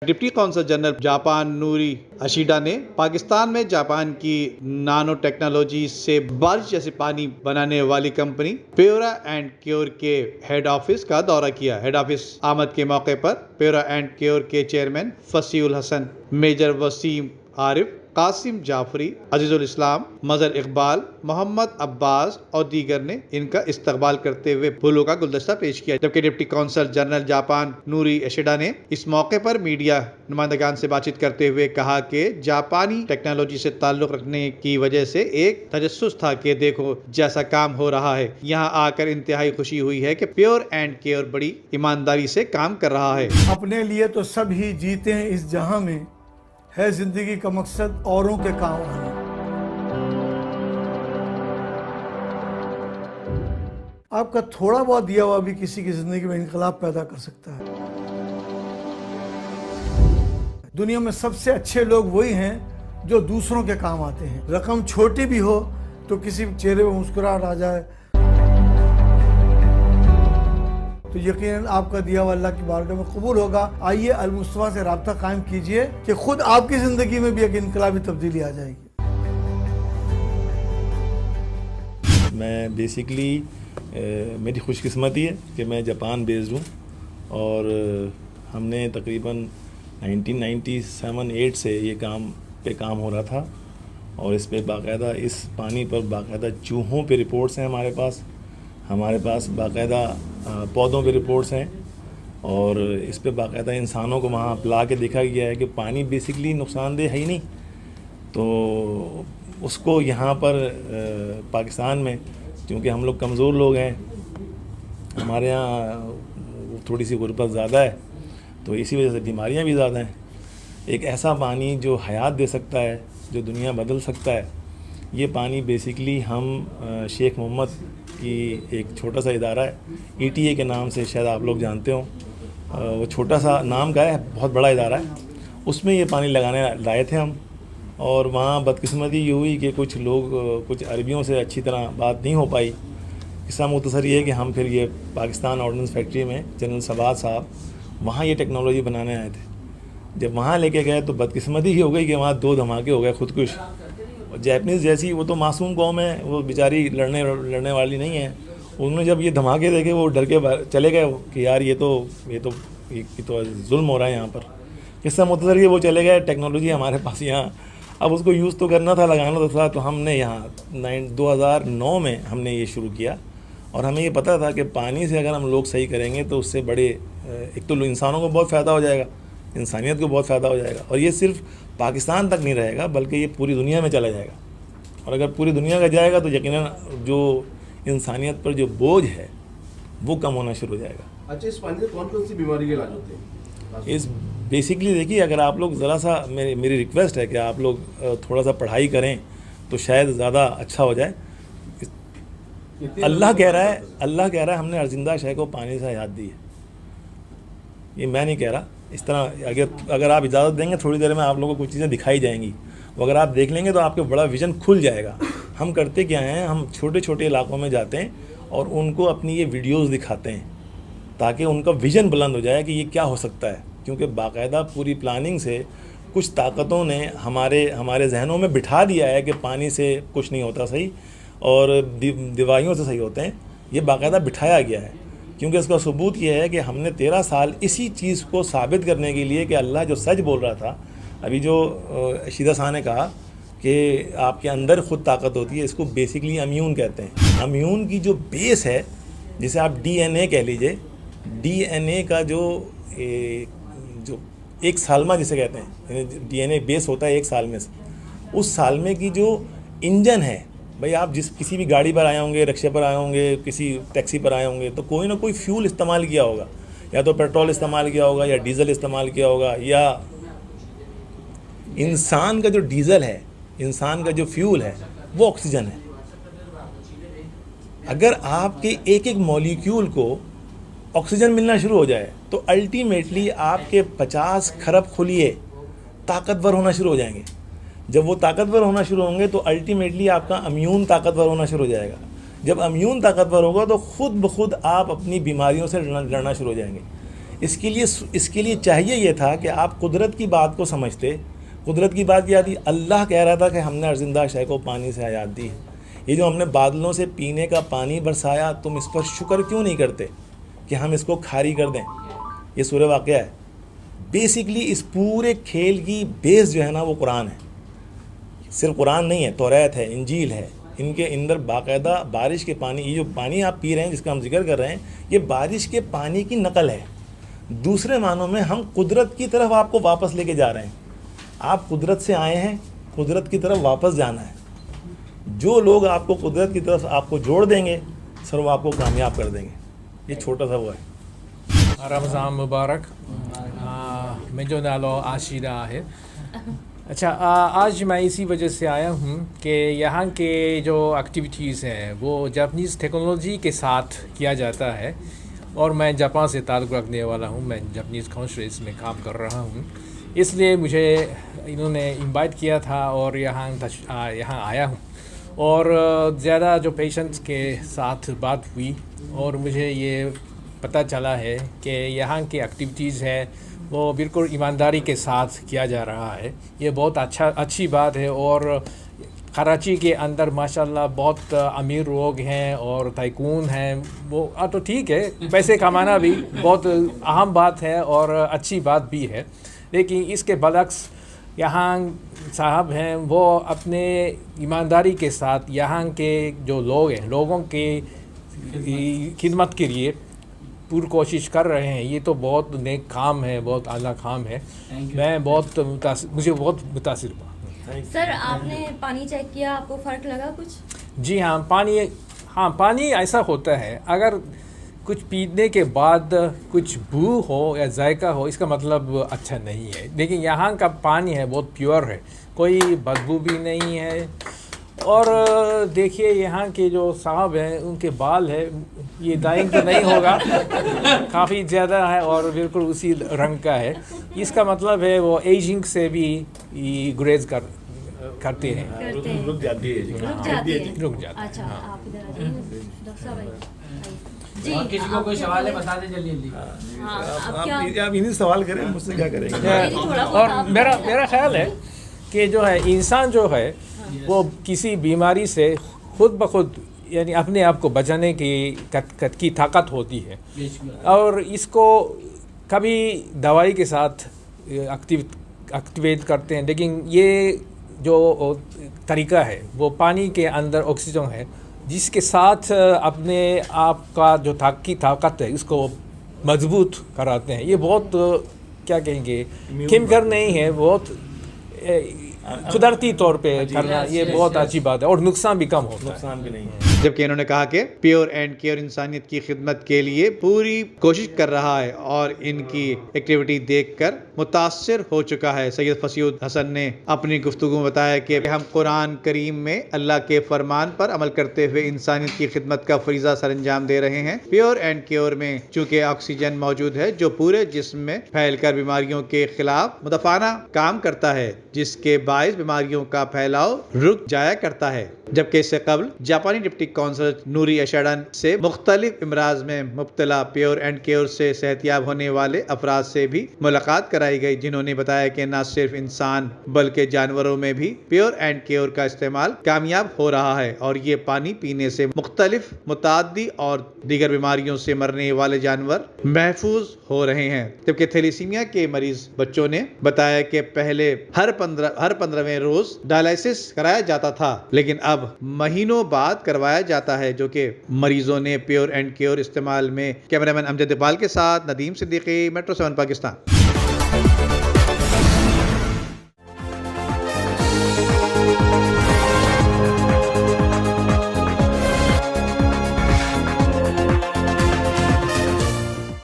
Deputy consul general Japan नूरी अशीडा ने पाकिस्तान में Japan की नानो टेक्नोलॉजी से बारिश जैसे पानी बनाने वाली कंपनी प्योरा एंड क्योर के हेड ऑफिस का दौरा किया। हेड ऑफिस आमद के मौके पर प्योरा एंड क्योर के चेयरमैन फसीउल हसन, मेजर वसीम आरिफ, कासिम जाफरी, अजीजुल इस्लाम, मजहर इकबाल, मोहम्मद अब्बास और दीगर ने इनका इस्तकबाल करते हुए फूलों का गुलदस्ता पेश किया। जबकि डिप्टी कौंसल जनरल जापान नूरी अशीडा ने इस मौके पर मीडिया नुमाइंदगान से बातचीत करते हुए कहा कि जापानी टेक्नोलॉजी से ताल्लुक रखने की वजह से एक तजस्सुस था कि देखो जैसा काम हो रहा है। यहाँ आकर इंतहाई खुशी हुई है कि प्योर एंड केयर बड़ी ईमानदारी से काम कर रहा है। अपने लिए तो सब ही जीते हैं इस जहां में, है जिंदगी का मकसद औरों के काम आना। आपका थोड़ा बहुत दिया हुआ भी किसी की जिंदगी में इनकलाब पैदा कर सकता है। दुनिया में सबसे अच्छे लोग वही हैं जो दूसरों के काम आते हैं। रकम छोटी भी हो तो किसी चेहरे पर मुस्कुराहट आ जाए तो यकीनन आपका दिया हुआ अल्लाह की बारगाह में कबूल होगा। आइए अल मुस्तफा से राब्ता कायम कीजिए कि खुद आपकी जिंदगी में भी एक इनकलाबी तब्दीली आ जाएगी। मैं बेसिकली मेरी खुशकिस्मती है कि मैं जापान बेस्ड हूँ और हमने तकरीबन 1997-8 से ये काम हो रहा था और इस पे बाकायदा इस पानी पर बाकायदा चूहों पे रिपोर्ट्स हैं हमारे पास बाकायदा पौधों पे रिपोर्ट्स हैं और इस पे बाकायदा इंसानों को वहाँ ला के देखा गया है कि पानी बेसिकली नुकसानदेह है ही नहीं। तो उसको यहाँ पर पाकिस्तान में क्योंकि हम लोग कमज़ोर लोग हैं, हमारे यहाँ थोड़ी सी गुर्बत ज़्यादा है, तो इसी वजह से बीमारियाँ भी ज़्यादा हैं। एक ऐसा पानी जो हयात दे सकता है, जो दुनिया बदल सकता है, ये पानी बेसिकली हम शेख मोहम्मद की एक छोटा सा इदारा है ETA के नाम से, शायद आप लोग जानते हो, वो छोटा सा नाम का है, बहुत बड़ा इदारा है, उसमें ये पानी लगाने लाए थे हम। और वहाँ बदकिस्मती ये हुई कि कुछ अरबियों से अच्छी तरह बात नहीं हो पाई। इसका मुख्तसर ये है कि हम फिर ये पाकिस्तान ऑर्डिनेंस फैक्ट्री में जनरल सबात साहब वहाँ ये टेक्नोलॉजी बनाने आए थे। जब वहाँ लेके गए तो बदकिस्मती ही हो गई कि वहाँ 2 धमाके हो गए खुदकुश। और जैपनीज़ जैसी वो तो मासूम कौम है, वो बेचारी लड़ने वाली नहीं है। उन्होंने जब ये धमाके देखे वो डर के चले गए कि यार ये तो जुल्म हो रहा है यहाँ पर। किस्सा मुख्तसर ये वो चले गए, टेक्नोलॉजी हमारे पास यहाँ, अब उसको यूज़ तो करना था, लगाना था। तो हमने यहाँ 2009 में हमने ये शुरू किया और हमें ये पता था कि पानी से अगर हम लोग सही करेंगे तो उससे बड़े एक तो इंसानों को बहुत फ़ायदा हो जाएगा, इंसानियत को बहुत फ़ायदा हो जाएगा और ये सिर्फ पाकिस्तान तक नहीं रहेगा बल्कि ये पूरी दुनिया में चला जाएगा। और अगर पूरी दुनिया का जाएगा तो यकीनन जो इंसानियत पर जो बोझ है वो कम होना शुरू हो जाएगा। अच्छा, इस पानी से कौन कौन सी बीमारी के इलाज होते हैं? इस बेसिकली देखिए, अगर आप लोग ज़रा सा मेरी रिक्वेस्ट है कि आप लोग थोड़ा सा पढ़ाई करें तो शायद ज़्यादा अच्छा हो जाए। अल्लाह कह रहा है हमने अर्जिंदा शय को पानी से हयात दी है। ये मैं नहीं कह रहा। इस तरह अगर आप इजाज़त देंगे थोड़ी देर में आप लोगों को कुछ चीज़ें दिखाई जाएंगी, वो अगर आप देख लेंगे तो आपके बड़ा विज़न खुल जाएगा। हम करते क्या हैं, हम छोटे छोटे इलाकों में जाते हैं और उनको अपनी ये वीडियोज़ दिखाते हैं ताकि उनका विज़न बुलंद हो जाए कि ये क्या हो सकता है। क्योंकि बाकायदा पूरी प्लानिंग से कुछ ताकतों ने हमारे जहनों में बिठा दिया है कि पानी से कुछ नहीं होता सही और दवाइयों से सही होते हैं। ये बाकायदा बिठाया गया है क्योंकि इसका सबूत ये है कि हमने 13 साल इसी चीज़ को साबित करने के लिए कि अल्लाह जो सच बोल रहा था, अभी जो अशीदा साहब ने कहा कि आपके अंदर ख़ुद ताकत होती है, इसको बेसिकली इम्यून कहते हैं। इम्यून की जो बेस है, जिसे आप DNA कह लीजिए, DNA का जो एक सालमा जिसे कहते हैं, DNA बेस होता है 1 साल में से, उस सालमे की जो इंजन है, भाई आप किसी भी गाड़ी पर आए होंगे, रिक्शे पर आए होंगे, किसी टैक्सी पर आए होंगे तो कोई ना कोई फ्यूल इस्तेमाल किया होगा, या तो पेट्रोल इस्तेमाल किया होगा या डीजल इस्तेमाल किया होगा। या इंसान का जो डीजल है, इंसान का जो फ्यूल है वो ऑक्सीजन है। अगर आपके एक एक मॉलिक्यूल को ऑक्सीजन मिलना शुरू हो जाए तो अल्टीमेटली आपके 50 खरब खुलिए ताकतवर होना शुरू हो जाएंगे। जब वो ताकतवर होना शुरू होंगे तो अल्टीमेटली आपका इम्यून ताकतवर होना शुरू हो जाएगा। जब इम्यून ताकतवर होगा तो ख़ुद ब खुद आप अपनी बीमारियों से लड़ना शुरू हो जाएंगे। اس کے لیے چاہیے یہ تھا کہ آپ قدرت کی بات کو سمجھتے. قدرت کی بات کیا تھی؟ اللہ کہہ رہا تھا کہ ہم نے ہر زندہ شے کو پانی سے حیات دی ہے. یہ جو ہم نے بادلوں سے پینے کا پانی برسایا، تم اس پر شکر کیوں نہیں کرتے کہ ہم اس کو کھاری کر دیں؟ یہ سورہ واقعہ ہے. بیسکلی اس پورے کھیل کی بیس جو ہے نا وہ قرآن ہے. صرف قرآن نہیں ہے، توریت ہے، انجیل ہے. ان کے اندر باقاعدہ بارش کے پانی، یہ جو پانی آپ پی رہے ہیں جس کا ہم ذکر کر رہے ہیں، یہ بارش کے پانی کی نقل ہے. دوسرے معنوں میں ہم قدرت کی طرف آپ کو واپس لے کے جا رہے ہیں. آپ قدرت سے آئے ہیں، قدرت کی طرف واپس جانا ہے. جو لوگ آپ کو قدرت کی طرف آپ کو جوڑ دیں گے سر، وہ آپ کو کامیاب کر دیں گے. یہ چھوٹا سا وہ ہے. رمضان مبارک. مجھے نالو آشیدہ ہے. اچھا، آج میں اسی وجہ سے آیا ہوں کہ یہاں کے جو ایکٹیویٹیز ہیں وہ جاپنیز ٹیکنالوجی کے ساتھ کیا جاتا ہے، اور میں جاپان سے تعلق رکھنے والا ہوں. میں جاپنیز کانسولیٹ میں کام کر رہا ہوں. اس لیے مجھے انہوں نے انوائٹ کیا تھا اور یہاں آیا ہوں. اور زیادہ جو پیشنٹس کے ساتھ بات ہوئی اور مجھے یہ پتہ چلا ہے کہ یہاں کی ایکٹیویٹیز ہے وہ بالکل ایمانداری کے ساتھ کیا جا رہا ہے. یہ بہت اچھی بات ہے. اور کراچی کے اندر ماشاءاللہ بہت امیر لوگ ہیں اور تائکون ہیں. وہ تو ٹھیک ہے، پیسے کمانا بھی بہت اہم بات ہے اور اچھی بات بھی ہے، لیکن اس کے برعکس یہاں صاحب ہیں وہ اپنے ایمانداری کے ساتھ یہاں کے جو لوگ ہیں، لوگوں کے خدمت کے لیے پوری کوشش کر رہے ہیں. یہ تو بہت نیک کام ہے، بہت اعلیٰ کام ہے. میں مجھے بہت متاثر ہوا. سر، آپ نے پانی چیک کیا، آپ کو فرق لگا کچھ؟ جی ہاں، پانی ایسا ہوتا ہے، اگر کچھ پینے کے بعد کچھ بو ہو یا ذائقہ ہو اس کا مطلب اچھا نہیں ہے. لیکن یہاں کا پانی ہے بہت پیور ہے، کوئی بدبو بھی نہیں ہے. اور دیکھیے یہاں کے جو صاحب ہیں ان کے بال ہے، یہ ڈائنگ تو نہیں ہوگا، کافی زیادہ ہے اور بالکل اسی رنگ کا ہے. اس کا مطلب ہے وہ ایجنگ سے بھی گریز کرتے ہیں. رک جاتی ہے. اچھا، آپ ادھر آ جائیے ڈاکٹر صاحب. جی، اور کسی کو کوئی سوال ہے بتا دیں جلدی. آپ انہیں سوال کریں، مجھ سے کیا کریں گے. اور میرا خیال ہے کہ جو ہے انسان جو ہے وہ کسی بیماری سے خود بخود یعنی اپنے آپ کو بچانے کی طاقت ہوتی ہے، اور اس کو کبھی دوائی کے ساتھ ایکٹیویٹ کرتے ہیں. لیکن یہ جو طریقہ ہے وہ پانی کے اندر آکسیجن ہے جس کے ساتھ اپنے آپ کا جو طاقت ہے اس کو مضبوط کراتے ہیں. یہ بہت کیا کہیں گے کیمیکل نہیں ہے، بہت قدرتی طور پہ کرنا یہ بہت اچھی بات ہے اور نقصان بھی کم ہوتا ہے. نقصان بھی نہیں ہے. جبکہ انہوں نے کہا کہ پیور اینڈ کیئر انسانیت کی خدمت کے لیے پوری کوشش کر رہا ہے اور ان کی ایکٹیویٹی دیکھ کر متاثر ہو چکا ہے. سید فصیح حسن نے اپنی گفتگو میں بتایا کہ ہم قرآن کریم میں اللہ کے فرمان پر عمل کرتے ہوئے انسانیت کی خدمت کا فریضہ سر انجام دے رہے ہیں. پیور اینڈ کیئر میں چونکہ آکسیجن موجود ہے جو پورے جسم میں پھیل کر بیماریوں کے خلاف مدافعانہ کام کرتا ہے، جس کے باعث بیماریوں کا پھیلاؤ رک جایا کرتا ہے. جبکہ اس سے قبل جاپانی ڈپٹی کونسل نوری اشیڈا سے مختلف امراض میں مبتلا پیور اینڈ کیئر سے صحتیاب ہونے والے افراد سے بھی ملاقات کرائی گئی، جنہوں نے بتایا کہ نہ صرف انسان بلکہ جانوروں میں بھی پیور اینڈ کیئر کا استعمال کامیاب ہو رہا ہے اور یہ پانی پینے سے مختلف متعدی اور دیگر بیماریوں سے مرنے والے جانور محفوظ ہو رہے ہیں. جبکہ تھیلیسیمیا کے مریض بچوں نے بتایا کہ پہلے ہر 15ویں روز ڈائلائسس کرایا جاتا تھا، لیکن اب مہینوں بعد کروایا جاتا ہے، جو کہ مریضوں نے پیور اینڈ کیئر استعمال میں. کیمرامین امجد اقبال کے ساتھ ندیم صدیقی، میٹرو 7 پاکستان.